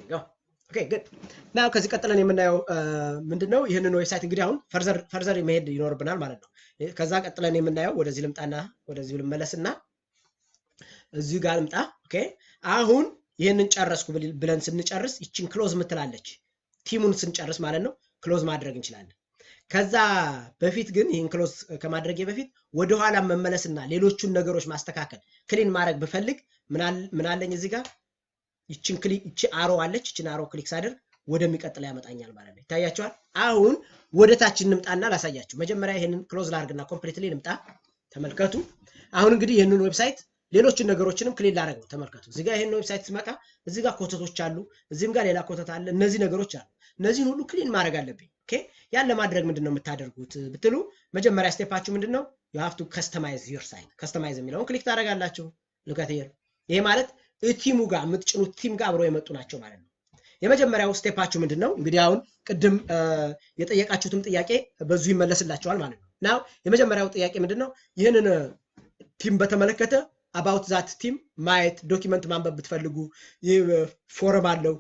you go. Okay, good. Now ከዚህ ቀጥለን የምናየው ምንድነው ይሄንን ዌብሳይት እንግዲህ አሁን ፈርዘር መሄድ ይኖርብናል ማለት ነው። ከዛ ቀጥለን የምናየው ወደዚህ ልምጣና ወደዚህ ልመለስና እዚህ ጋር ልምጣ። ኦኬ አሁን ይሄንን ጨረስኩ ብለን ስንጨርስ ይቺን ክሎዝ ምትላለች ቲሙን ስንጨርስ ማለት ነው ክሎዝ ማድረግ እንችላለን። ከዛ በፊት ግን ይሄን ክሎዝ ከማድረጌ በፊት ወደ ኋላ መመለስና ሌሎቹን ነገሮች ማስተካከል ክሊን ማድረግ ብፈልግ ምን አለኝ እዚህ ጋር ይቺን ክሊክ ይቺ አሮ አለች ይቺን አሮ ክሊክ ሳደርግ ወደሚቀጥለው ያመጣኛል ማለት ነው። ይታያችኋል። አሁን ወደ ታች እንምጣና ላሳያችሁ። መጀመሪያ ይሄንን ክሎዝ ላድርግና ኮምፕሊትሊ እንምጣ። ተመልከቱ። አሁን እንግዲህ ይሄንን ዌብሳይት ሌሎችን ነገሮችንም ክሊን ላደርግ ነው። ተመልከቱ። እዚህ ጋር ይሄን ዌብሳይት ስመጣ እዚህ ጋር ኮተቶች አሉ፣ እዚህም ጋር ሌላ ኮተት አለ። እነዚህ ነገሮች አሉ። እነዚህን ሁሉ ክሊን ማድረግ አለብኝ። ኦኬ ያን ለማድረግ ምንድነው የምታደርጉት ብትሉ መጀመሪያ ስቴፓችሁ ምንድነው you have to customize your site customize የሚለውን ክሊክ ታደርጋላችሁ። look at here ይሄ ማለት ቲሙ ጋር የምትጭኑት ቲም ጋር አብረው የመጡ ናቸው ማለት ነው። የመጀመሪያው ስቴፓችሁ ምንድነው እንግዲህ አሁን ቅድም የጠየቃችሁትም ጥያቄ በዚሁ ይመለስላችኋል ማለት ነው። ናው የመጀመሪያው ጥያቄ ምንድነው ይሄንን ቲም በተመለከተ about that team ማየት ዶክመንት ማንበብ ብትፈልጉ ፎረም አለው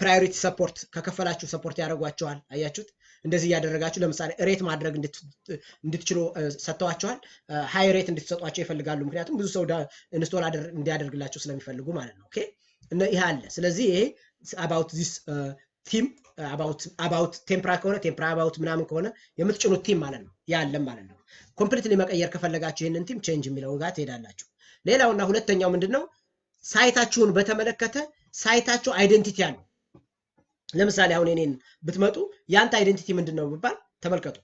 ፕራዮሪቲ ሰፖርት ከከፈላችሁ ሰፖርት ያደርጓቸዋል። አያችሁት? እንደዚህ ያደረጋችሁ ለምሳሌ ሬት ማድረግ እንድትችሉ ሰጥተዋቸዋል። ሃይ ሬት እንድትሰጧቸው ይፈልጋሉ ምክንያቱም ብዙ ሰው ኢንስቶል እንዲያደርግላችሁ ስለሚፈልጉ ማለት ነው። ኦኬ እና ይሄ አለ። ስለዚህ ይሄ about this team about ቴምፕራ ከሆነ ቴምፕራ about ምናምን ከሆነ የምትጭኑት ቲም ማለት ነው ያለም ማለት ነው። ኮምፕሊትሊ መቀየር ከፈለጋችሁ ይሄንን ቲም ቼንጅ የሚለው ጋር ትሄዳላችሁ። ሌላውና ሁለተኛው ምንድነው ሳይታችሁን በተመለከተ ሳይታችሁ አይደንቲቲ አለው። ለምሳሌ አሁን እኔን ብትመጡ ያንተ አይደንቲቲ ምንድነው ቢባል ተመልከቱ።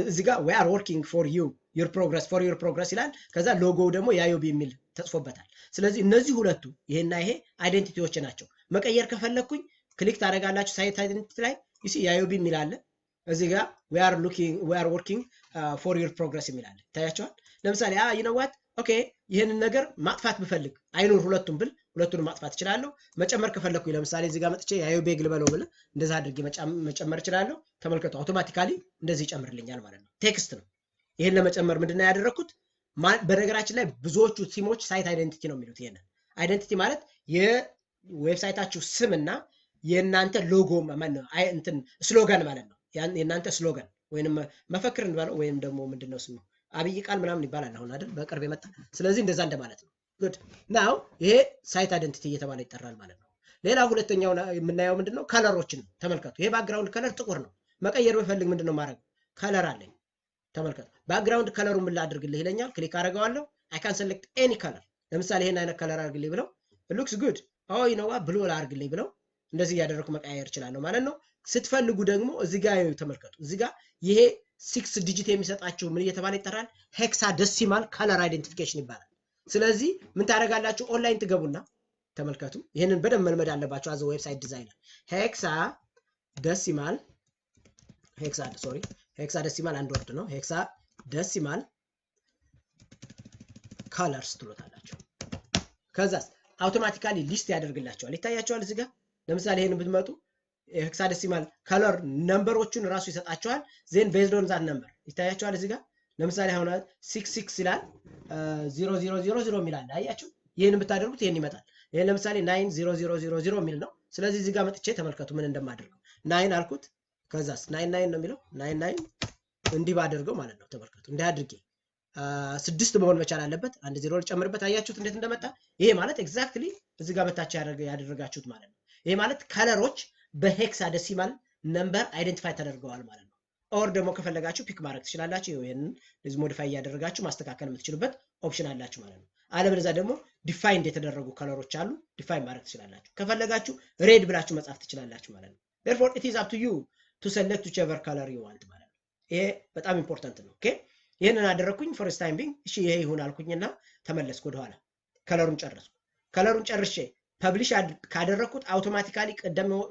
እዚህ ጋር we are working for you your progress ይላል። ከዛ ሎጎው ደግሞ ያዮቢ የሚል ተጽፎበታል። ስለዚህ እነዚህ ሁለቱ ይሄና ይሄ አይደንቲቲዎች ናቸው። መቀየር ከፈለኩኝ ክሊክ ታደርጋላችሁ ሳይት አይደንቲቲ ላይ ይሲ ያዮቢ የሚል አለ። እዚህ ጋር we are working for your progress የሚል አለ። ታያችኋል። ለምሳሌ you know what ኦኬ ይሄንን ነገር ማጥፋት ብፈልግ አይኖር ሁለቱም ብል ሁለቱንም ማጥፋት እችላለሁ። መጨመር ከፈለኩኝ ለምሳሌ እዚህ ጋር መጥቼ ያዮቢ ግልበለው ብል እንደዛ አድርጌ መጨመር እችላለሁ። ተመልከቱ አውቶማቲካሊ እንደዚህ ይጨምርልኛል ማለት ነው። ቴክስት ነው። ይሄን ለመጨመር ምንድነው ያደረኩት? በነገራችን ላይ ብዙዎቹ ቲሞች ሳይት አይደንቲቲ ነው የሚሉት። ይሄን አይደንቲቲ ማለት የዌብሳይታችሁ ስምና የእናንተ ሎጎ ማለት ነው እንትን ስሎጋን ማለት ነው። የእናንተ ስሎጋን ወይንም መፈክር እንበለው ወይንም ደግሞ ምንድነው ስሙ አብይ ቃል ምናምን ይባላል አሁን አይደል በቅርብ የመጣ። ስለዚህ እንደዛ እንደማለት ነው። ጉድ ናው ይሄ ሳይት አይደንቲቲ እየተባለ ይጠራል ማለት ነው። ሌላ ሁለተኛው የምናየው ምንድነው ከለሮችን ነው። ተመልከቱ። ይሄ ባክግራውንድ ከለር ጥቁር ነው። መቀየር በፈልግ ምንድነው ማድረግ ከለር አለኝ። ተመልከቱ። ባክግራውንድ ከለሩ ምን ላድርግልህ ይለኛል። ክሊክ አደርገዋለሁ። I can select any color ለምሳሌ ይሄን አይነት ከለር አድርግልኝ ብለው looks good you know what ብሉ አድርግልኝ ብለው እንደዚህ ያደረኩ መቀየር ይችላል ማለት ነው። ስትፈልጉ ደግሞ እዚህ ጋር ተመልከቱ። እዚህ ጋር ይሄ 6 ዲጂት የሚሰጣችሁ ምን እየተባለ ይጠራል? ሄክሳዴሲማል ከለር አይደንቲፊኬሽን ይባላል። ስለዚህ ምን ታደርጋላችሁ? ኦንላይን ትገቡና ተመልከቱ። ይሄንን በደንብ መልመድ አለባችሁ አዘ ዌብሳይት ዲዛይነር። ሄክሳዴሲማል አንድ ወርድ ነው። ሄክሳዴሲማል ከለርስ ትሉታላችሁ። ከዛስ አውቶማቲካሊ ሊስት ያደርግላችኋል። ይታያችኋል እዚህ ጋር ለምሳሌ ይሄንን ብትመጡ ሄክሳዴሲማል ከለር ነምበሮቹን ራሱ ይሰጣቸዋል። ዜን ቤዝድ ኦን ዛት ነምበር ይታያቸዋል እዚህ ጋር ለምሳሌ አሁን 66 ይላል 0000 ይላል። አያችሁ ይሄን ብታደርጉት ይሄን ይመጣል። ይሄን ለምሳሌ 90000 የሚል ነው። ስለዚህ እዚህ ጋር መጥቼ ተመልከቱ ምን እንደማደርገው 9 አልኩት። ከዛስ 99 ነው የሚለው 99 እንዲህ ባደርገው ማለት ነው። ተመልከቱ እንዲህ አድርጌ 6 መሆን መቻል አለበት። አንድ 0 ልጨምርበት። አያችሁት እንዴት እንደመጣ። ይሄ ማለት ኤግዛክትሊ እዚህ ጋር መታች ያደረጋችሁት ማለት ነው። ይሄ ማለት ከለሮች በሄክሳዴሲማል ነምበር አይደንቲፋይ ተደርገዋል ማለት ነው። ኦር ደግሞ ከፈለጋችሁ ፒክ ማድረግ ትችላላችሁ። ይሄንን ለዚህ ሞዲፋይ ያደረጋችሁ ማስተካከል የምትችሉበት ኦፕሽን አላችሁ ማለት ነው። አለበለዚያ ደግሞ ዲፋይንድ የተደረጉ ከለሮች አሉ ዲፋይን ማድረግ ትችላላችሁ። ከፈለጋችሁ ሬድ ብላችሁ መጻፍ ትችላላችሁ ማለት ነው። therefore it is up to you to select whichever color you want ማለት ነው። ይሄ በጣም ኢምፖርታንት ነው። ኦኬ ይሄንን አደረኩኝ ፈርስት ታይም ቢንግ እሺ ይሄ ይሁን አልኩኝና ተመለስኩ ወደ ኋላ። ከለሩን ጨረስኩ። ከለሩን ጨርሼ ፐብሊሽ ካደረኩት አውቶማቲካሊ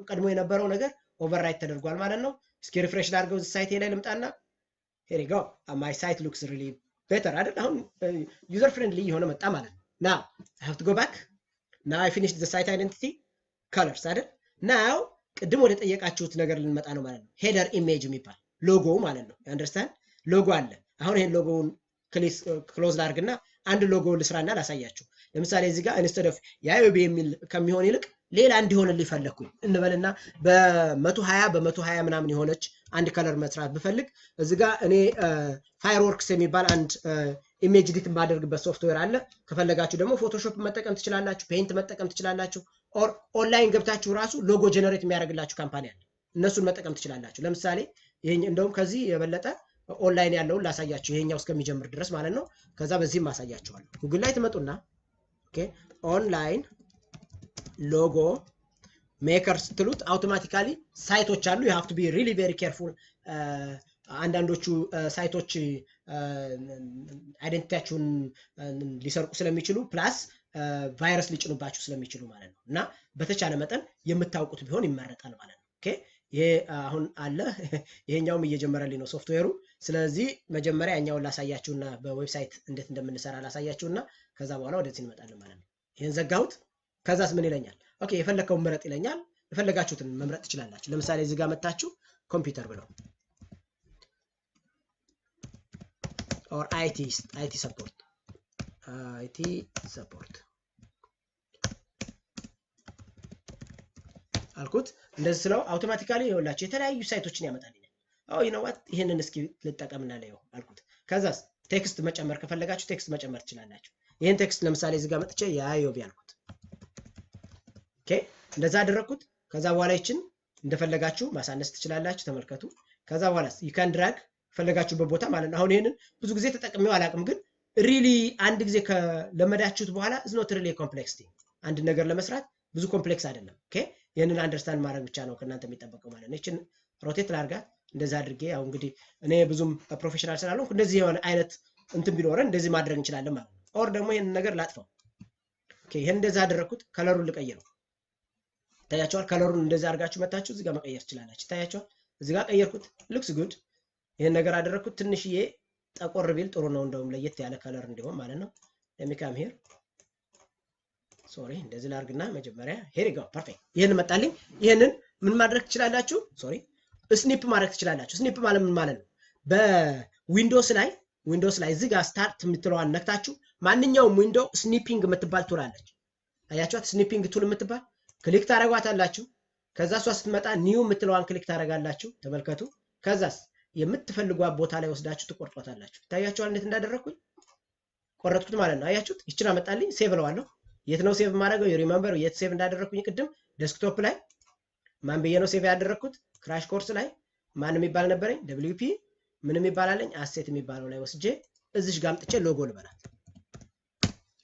ቀድሞ የነበረው ነገር ኦቨርራይት ተደርጓል ማለት ነው። እስኪ ሪፍሬሽ ላድርገው ሳይት ላይ ልምጣና here you go my site looks really better አይደል? አሁን ዩዘር ፍሬንድሊ የሆነ መጣ ማለት ነው። now I have to go back now I finished the site identity colors አይደል? now ቅድም ወደ ጠየቃችሁት ነገር ልንመጣ ነው ማለት ነው። ሄደር ኢሜጅ የሚባል ሎጎ ማለት ነው። አንደርስታንድ ሎጎ አለ። አሁን ይሄን ሎጎውን ክሎዝ ላድርግና አንድ ሎጎ ልስራና ላሳያችሁ። ለምሳሌ እዚህ ጋር instead of ያዮቢ የሚል ከሚሆን ይልቅ ሌላ እንዲሆንልኝ ፈለኩኝ እንበልና በ120 በ120 ምናምን የሆነች አንድ ከለር መስራት ብፈልግ እዚህ ጋር እኔ ፋየርወርክስ የሚባል አንድ ኢሜጅ ኤዲት ማደርግበት ሶፍትዌር አለ። ከፈለጋችሁ ደግሞ ፎቶሾፕ መጠቀም ትችላላችሁ፣ ፔይንት መጠቀም ትችላላችሁ። ኦር ኦንላይን ገብታችሁ ራሱ ሎጎ ጀነሬት የሚያደርግላችሁ ካምፓኒ አለ። እነሱን መጠቀም ትችላላችሁ። ለምሳሌ ይሄን እንደውም ከዚህ የበለጠ ኦንላይን ያለውን ላሳያችሁ ይሄኛው እስከሚጀምር ድረስ ማለት ነው። ከዛ በዚህም ማሳያችኋለሁ። ጉግል ላይ ትመጡና ኦኬ ኦንላይን ሎጎ ሜከር ስትሉት አውቶማቲካሊ ሳይቶች አሉ። you have to be really very careful አንዳንዶቹ ሳይቶች አይደንቲቲያችሁን ሊሰርቁ ስለሚችሉ ፕላስ ቫይረስ ሊጭኑባችሁ ስለሚችሉ ማለት ነው። እና በተቻለ መጠን የምታውቁት ቢሆን ይመረጣል ማለት ነው። ኦኬ ይሄ አሁን አለ ይሄኛውም እየጀመረልኝ ነው ሶፍትዌሩ። ስለዚህ መጀመሪያ ያኛውን ላሳያችሁና በዌብሳይት እንዴት እንደምንሰራ ላሳያችሁና ከዛ በኋላ ወደዚህ እንመጣለን ማለት ነው። ይሄን ዘጋሁት። ከዛስ ምን ይለኛል? ኦኬ የፈለከውን ምረጥ ይለኛል። የፈለጋችሁትን መምረጥ ትችላላችሁ። ለምሳሌ እዚህ ጋር መጣችሁ ኮምፒውተር ብለው or IT support አልኩት። እንደዚህ ስለው አውቶማቲካሊ ይኸውላችሁ የተለያዩ ሳይቶችን ያመጣልኛል። you know what ይሄንን እስኪ ልጠቀምና ለየው አልኩት። ከዛስ ቴክስት መጨመር ከፈለጋችሁ ቴክስት መጨመር ትችላላችሁ። ይሄን ቴክስት ለምሳሌ እዚህ ጋር መጥቼ ያዮቢ አልኩት። ኦኬ እንደዛ አደረኩት። ከዛ በኋላ ይችን እንደፈለጋችሁ ማሳነስ ትችላላችሁ። ተመልከቱ። ከዛ በኋላ you can drag ፈለጋችሁበት ቦታ ማለት ነው። አሁን ይሄንን ብዙ ጊዜ ተጠቅሜው አላቅም፣ ግን ሪሊ አንድ ጊዜ ከለመዳችሁት በኋላ is not really complex thing አንድ ነገር ለመስራት ብዙ ኮምፕሌክስ አይደለም። ኦኬ ይሄንን አንደርስታንድ ማድረግ ብቻ ነው ከእናንተ የሚጠበቀው ማለት ነው። ይችን ሮቴት ላርጋት እንደዛ አድርጌ ያው እንግዲህ እኔ ብዙም ፕሮፌሽናል ስላልሆንኩ እንደዚህ የሆነ አይነት እንትን ቢኖረን እንደዚህ ማድረግ እንችላለን ማለት ነው። ኦር ደግሞ ይሄንን ነገር ላጥፋው። ኦኬ ይሄን እንደዛ አደረኩት። ከለሩን ልቀይረው። ታያችኋል። ከለሩን እንደዛ አድርጋችሁ መታችሁ እዚህ ጋር መቀየር ትችላላችሁ። ታያችኋል። እዚህ ጋር ቀየርኩት። looks good ይሄን ነገር አደረኩት። ትንሽዬ ጠቆር ቢል ጥሩ ነው፣ እንደውም ለየት ያለ ከለር እንዲሆን ማለት ነው። let me come here sorry እንደዚህ ላርግና መጀመሪያ here you go perfect ይሄን መጣልኝ። ይሄንን ምን ማድረግ ትችላላችሁ? ሶሪ ስኒፕ ማድረግ ትችላላችሁ። ስኒፕ ማለት ምን ማለት ነው? በዊንዶውስ ላይ እዚህ ጋር ስታርት የምትለዋን ነክታችሁ ማንኛውም ዊንዶው ስኒፒንግ የምትባል ቱል አለች። አያችኋት? ስኒፒንግ ቱል የምትባል ክሊክ ታረጋታላችሁ። ከዛ እሷ ስትመጣ ኒው የምትለዋን ክሊክ ታረጋላችሁ። ተመልከቱ። ከዛስ የምትፈልጓት ቦታ ላይ ወስዳችሁ ትቆርጧታላችሁ። ታያችኋል እንዴት እንዳደረኩኝ ቆረጥኩት ማለት ነው። አያችሁት? ይችላል አመጣልኝ። ሴቭ ለዋለሁ። የት ነው ሴቭ ማድረገው? ሪሜምበር የት ሴቭ እንዳደረኩኝ ቅድም ዴስክቶፕ ላይ ማን ብዬ ነው ሴቭ ያደረኩት? ክራሽ ኮርስ ላይ ማን የሚባል ነበረኝ? WP ምን የሚባል አለኝ? አሴት የሚባለው ላይ ወስጄ እዚሽ ጋር አምጥቼ ሎጎ ልበላት።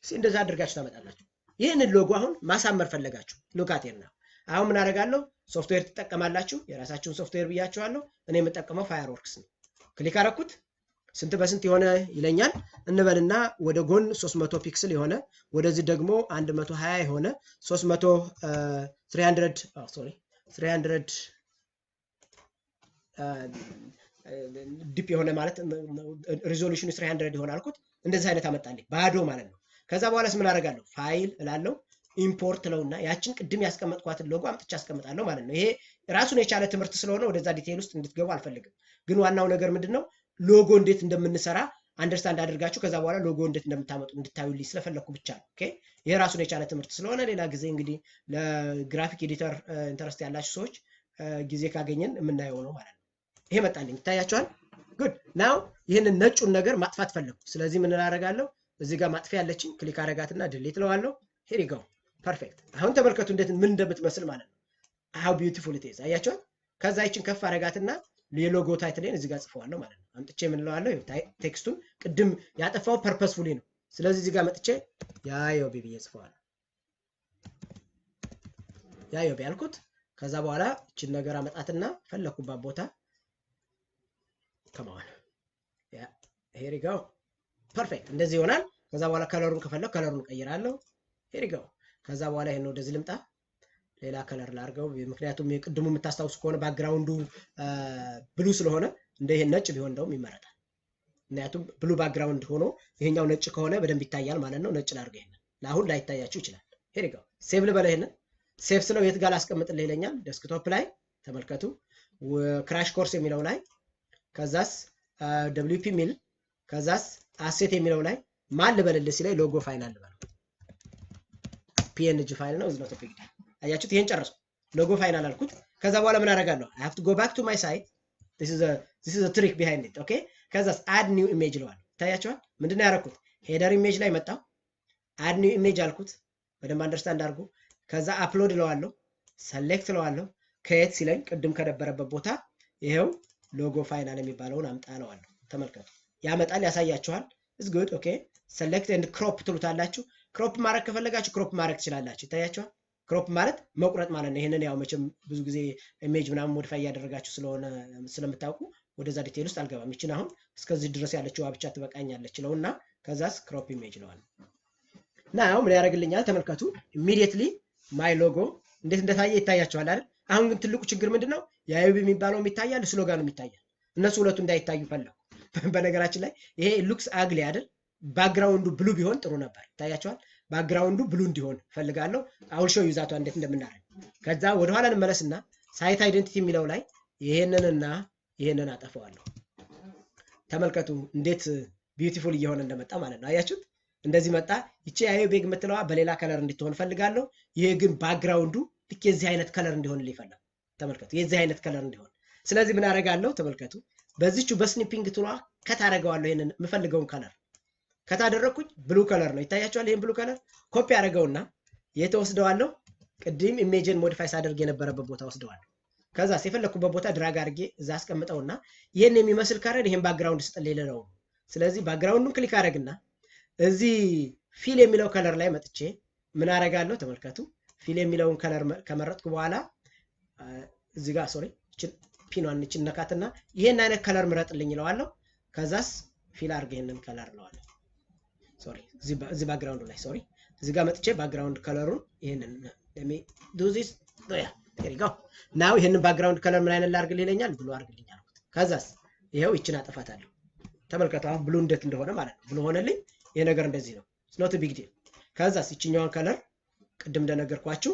እንደዛ አድርጋችሁ ታመጣላችሁ። ይሄንን ሎጎ አሁን ማሳመር ፈለጋችሁ ሉካቴና አሁን ምን አደርጋለሁ? ሶፍትዌር ትጠቀማላችሁ። የራሳችሁን ሶፍትዌር ብያችኋለሁ። እኔ የምጠቀመው ፋየርወርክስ ነው። ክሊክ አረኩት። ስንት በስንት የሆነ ይለኛል እንበልና ወደ ጎን 300 ፒክስል የሆነ ወደዚህ ደግሞ 120 የሆነ 300 ዲፕ የሆነ ማለት ሪዞሉሽኑ 300 ይሆናል አልኩት። እንደዚህ አይነት አመጣልኝ ባዶ ማለት ነው። ከዛ በኋላስ ምን አደርጋለሁ? ፋይል እላለሁ ኢምፖርት ለውና ያችን ቅድም ያስቀመጥኳትን ሎጎ አምጥቼ አስቀምጣለሁ ማለት ነው። ይሄ ራሱን የቻለ ትምህርት ስለሆነ ወደዛ ዲቴይል ውስጥ እንድትገቡ አልፈልግም። ግን ዋናው ነገር ምንድነው ሎጎ እንዴት እንደምንሰራ አንደርስታንድ አድርጋችሁ ከዛ በኋላ ሎጎ እንዴት እንደምታመጡ እንድታዩልኝ ስለፈለኩ ብቻ ነው። ኦኬ ይሄ ራሱን የቻለ ትምህርት ስለሆነ ሌላ ጊዜ እንግዲህ ለግራፊክ ኤዲተር ኢንተረስት ያላችሁ ሰዎች ጊዜ ካገኘን የምናየው ነው ማለት ነው። ይሄ መጣልኝ ይታያችኋል። ጉድ ናው ይሄንን ነጩን ነገር ማጥፋት ፈለኩ። ስለዚህ ምን አደርጋለሁ? እዚህ ጋር ማጥፊያ ያለችኝ ክሊክ አደርጋትና ዲሊት ለዋለሁ። ሄር ይገው ፐርፌክት። አሁን ተመልከቱ እንዴት ምን እንደምትመስል ማለት ነው። how beautiful it is አያችኋል። ከዛ ይችን ከፍ አደርጋትና የሎጎ ታይትሌን እዚህ ጋር ጽፈዋለሁ ማለት ነው። አምጥቼ ምን ለዋለሁ? ቴክስቱን ቅድም ያጠፋው ፐርፐስፉሊ ነው። ስለዚህ እዚህ ጋር መጥቼ ያዮቢ ብዬ ጽፈዋለሁ። ያዮቢ አልኩት። ከዛ በኋላ እቺን ነገር አመጣትና ፈለኩባት ቦታ ከማን ያ here you go ፐርፌክት እንደዚህ ይሆናል። ከዛ በኋላ ከለሩን ከፈለኩ ከለሩን ቀይራለሁ። here you go ከዛ በኋላ ይሄን ወደዚህ ልምጣ ሌላ ከለር ላርገው። ምክንያቱም የቅድሙ የምታስታውሱ ከሆነ ባክግራውንዱ ብሉ ስለሆነ እንደ ይሄን ነጭ ቢሆን እንደውም ይመረጣል። ምክንያቱም ብሉ ባክግራውንድ ሆኖ ይሄኛው ነጭ ከሆነ በደንብ ይታያል ማለት ነው። ነጭ ላርገው ይሄን ለአሁን ላይታያችሁ ይችላል። here you go ሴቭ ልበለው። ይሄን ሴቭ ስለው የት ጋር አስቀምጥልህ ይለኛል። ዴስክቶፕ ላይ ተመልከቱ። ክራሽ ኮርስ የሚለው ላይ ከዛስ WP ሚል ከዛስ አሴት የሚለው ላይ ማን ልበልልህ ሲለኝ ሎጎ ፋይል አልበለው PNG ፋይል ነው እዚህ ነው። አያችሁት? ይሄን ጨረስኩ። ሎጎ ፋይናል አልኩት። ከዛ በኋላ ምን አደርጋለሁ? I have to go back to my site. this is a trick behind it. ኦኬ ከዛስ add new image ለዋለሁ። ታያችኋል? ምንድነው ያደረኩት? ሄደር ኢሜጅ ላይ መጣሁ። add new image አልኩት። በደንብ አንደርስታንድ አድርጉ። ከዛ አፕሎድ ለዋለሁ። ሰሌክት ለዋለሁ። ከየት ሲለኝ ቅድም ከነበረበት ቦታ ይሄው ሎጎ ፋይናል የሚባለውን አምጣ ለዋለሁ። ተመልከቱ። ያመጣል፣ ያሳያችኋል። is good. ኦኬ select and crop ትሉታላችሁ። ክሮፕ ማድረግ ከፈለጋችሁ ክሮፕ ማድረግ ትችላላችሁ። ይታያችኋል? ክሮፕ ማለት መቁረጥ ማለት ነው። ይሄንን ያው መቼም ብዙ ጊዜ ኢሜጅ ምናምን ሞዲፋይ ያደረጋችሁ ስለሆነ ስለምታውቁ ወደዛ ዲቴል ውስጥ አልገባም። ይችን አሁን እስከዚህ ድረስ ያለችው ብቻ ትበቃኛለች ለውና ከዛስ ክሮፕ ኢሜጅ ለዋል። ናው ምን ያደርግልኛል? ተመልከቱ። ኢሚዲየትሊ ማይ ሎጎ እንዴት እንደታየ ይታያችኋል አይደል? አሁን ግን ትልቁ ችግር ምንድነው? የአይቢ የሚባለው ይታያል፣ ስሎጋኑ ይታያል። እነሱ ሁለቱ እንዳይታዩ ፈለኩ። በነገራችን ላይ ይሄ ሉክስ አግሊ አይደል? ባክግራውንዱ ብሉ ቢሆን ጥሩ ነበር። ይታያችኋል? ባክግራውንዱ ብሉ እንዲሆን ፈልጋለሁ። አሁን ሾው ዩዛቷ እንዴት እንደምናደርግ። ከዛ ወደ ኋላ እንመለስና ሳይት አይደንቲቲ የሚለው ላይ ይሄንንና ይሄንን አጠፋዋለሁ። ተመልከቱ እንዴት ቢዩቲፉል እየሆነ እንደመጣ ማለት ነው። አያችሁት? እንደዚህ መጣ። ይቺ አይቤግ የምትለዋ በሌላ ከለር እንድትሆን ፈልጋለሁ። ይሄ ግን ባክግራውንዱ ልክ የዚህ አይነት ከለር እንዲሆን ይፈልጋል። ተመልከቱ፣ የዚህ አይነት ከለር እንዲሆን። ስለዚህ ምን አደርጋለሁ? ተመልከቱ። በዚህቹ በስኒፒንግ ቱሏ ከታረጋዋለሁ። ይሄንን የምፈልገውን ከለር ከታደረኩኝ ብሉ ከለር ነው። ይታያችኋል? ይሄን ብሉ ከለር ኮፒ አደረገውና የተወስደዋለሁ። ቅድም ኢሜጅን ሞዲፋይ ሳደርግ የነበረበት ቦታ ወስደዋለሁ። ከዛ የፈለኩበት ቦታ ድራግ አድርጌ እዛ አስቀምጠውና ይሄን የሚመስል ከለር ይሄን ባክግራውንድ ስጥልኝ ልለው። ስለዚህ ባክግራውንዱን ክሊክ አደረግና እዚህ ፊል የሚለው ከለር ላይ መጥቼ ምን አደርጋለሁ? ተመልከቱ። ፊል የሚለውን ከለር ከመረጥኩ በኋላ እዚህ ጋር ሶሪ ፒኗን እቺን ነካትና ይሄን አይነት ከለር ምረጥልኝ እለዋለሁ። ከዛስ ፊል አድርጌ ይሄንን ከለር እለዋለሁ። ሶሪ እዚህ ባክግራውንዱ ላይ ሶሪ እዚህ ጋር መጥቼ ባክግራውንድ ከለሩን ይሄንን ለሚ ዱ ዚስ ያ here you go now ይሄንን ባክግራውንድ ከለር ምን አይነት ላድርግልኝ ይለኛል። ብሉ አድርግልኝ አልኩት። ከዛስ ይሄው ይችን አጠፋታለሁ። ተመልከቱ አሁን ብሉ እንዴት እንደሆነ ማለት ነው። ብሉ ሆነልኝ። ይሄ ነገር እንደዚህ ነው። it's not a big deal። ከዛስ ይችኛዋን ከለር ቅድም እንደነገርኳችሁ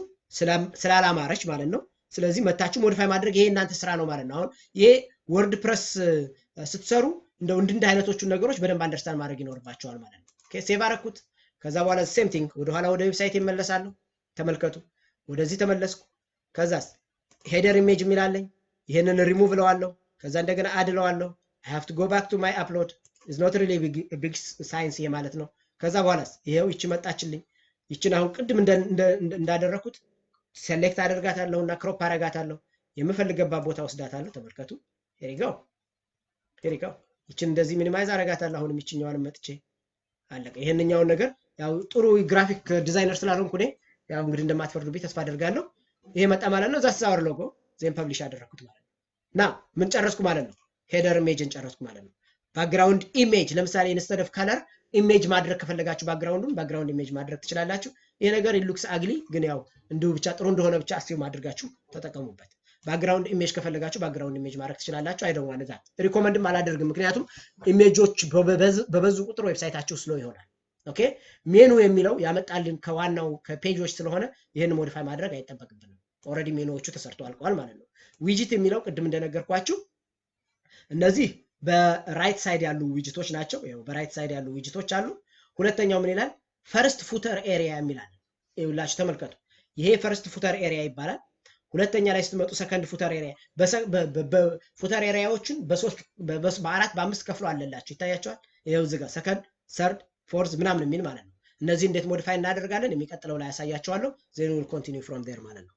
ስላላማረች ማለት ነው። ስለዚህ መታችሁ ሞዲፋይ ማድረግ ይሄ እናንተ ስራ ነው ማለት ነው። አሁን ይሄ ወርድፕረስ ስትሰሩ እንደው እንደ አይነቶቹ ነገሮች በደንብ አንደርስታንድ ማድረግ ይኖርባቸዋል ማለት ነው። ኦኬ ሴቭ አደረኩት። ከዛ በኋላ ሴም ቲንግ ወደ ኋላ ወደ ዌብሳይት ይመለሳለሁ። ተመልከቱ ወደዚህ ተመለስኩ። ከዛስ ሄደር ኢሜጅ የሚላለኝ ይሄንን ሪሙቭ ለዋለሁ። ከዛ እንደገና አድ ለዋለሁ። I have to go back to my upload. It's not really a big science ይሄ ማለት ነው። ከዛ በኋላስ ይሄው ይቺ መጣችልኝ። ይቺን አሁን ቅድም እንዳደረኩት ሴሌክት አደርጋታለሁና ክሮፕ አደርጋታለሁ። የምፈልገባት ቦታ ወስዳታለሁ። ተመልከቱ here you go ይቺን እንደዚህ ሚኒማይዝ አደርጋታለሁ። አሁንም ይቺኛዋን መጥቼ አለቀ። ይሄንኛውን ነገር ያው ጥሩ ግራፊክ ዲዛይነር ስላልሆንኩ እኔ ያው እንግዲህ እንደማትፈርዱብኝ ተስፋ አደርጋለሁ። ይሄ መጣ ማለት ነው። ዛስ አወር ሎጎ ዜን ፐብሊሽ አደረኩት ማለት ነው። ና ምን ጨረስኩ ማለት ነው? ሄደር ኢሜጅን ጨረስኩ ማለት ነው። ባክግራውንድ ኢሜጅ ለምሳሌ ኢንስቴድ ኦፍ ከለር ኢሜጅ ማድረግ ከፈለጋችሁ ባክግራውንድ ኢሜጅ ማድረግ ትችላላችሁ። ይሄ ነገር ሉክስ አግሊ ግን ያው እንዲሁ ብቻ ጥሩ እንደሆነ ብቻ አስዩ ማድረጋችሁ ተጠቀሙበት። ባክግራውንድ ኢሜጅ ከፈለጋችሁ ባክግራውንድ ኢሜጅ ማድረግ ትችላላችሁ። አይደው ማለት ሪኮመንድም አላደርግም፣ ምክንያቱም ኢሜጆች በበዙ ቁጥር ዌብሳይታችሁ ስሎ ይሆናል። ኦኬ ሜኑ የሚለው ያመጣልን ከዋናው ከፔጆች ስለሆነ ይሄን ሞዲፋይ ማድረግ አይጠበቅብንም። ኦሬዲ ሜኑዎቹ ተሰርቶ አልቀዋል ማለት ነው። ዊጅት የሚለው ቅድም እንደነገርኳችሁ እነዚህ በራይት ሳይድ ያሉ ዊጅቶች ናቸው። ያው በራይት ሳይድ ያሉ ዊጅቶች አሉ። ሁለተኛው ምን ይላል? ፈርስት ፉተር ኤሪያ የሚላል ይውላችሁ ተመልከቱ። ይሄ ፈርስት ፉተር ኤሪያ ይባላል። ሁለተኛ ላይ ስትመጡ ሰከንድ ፉተር ኤሪያ ፉተር ኤሪያዎችን በአራት በአምስት ከፍሎ አለላችሁ። ይታያቸዋል። ይሄው እዚህ ጋር ሰከንድ ሰርድ ፎርዝ ምናምን የሚል ማለት ነው። እነዚህ እንዴት ሞዲፋይ እናደርጋለን የሚቀጥለው ላይ ያሳያችኋለሁ። ዜን ዊል ኮንቲኒው ፍሮም ዴር ማለት ነው።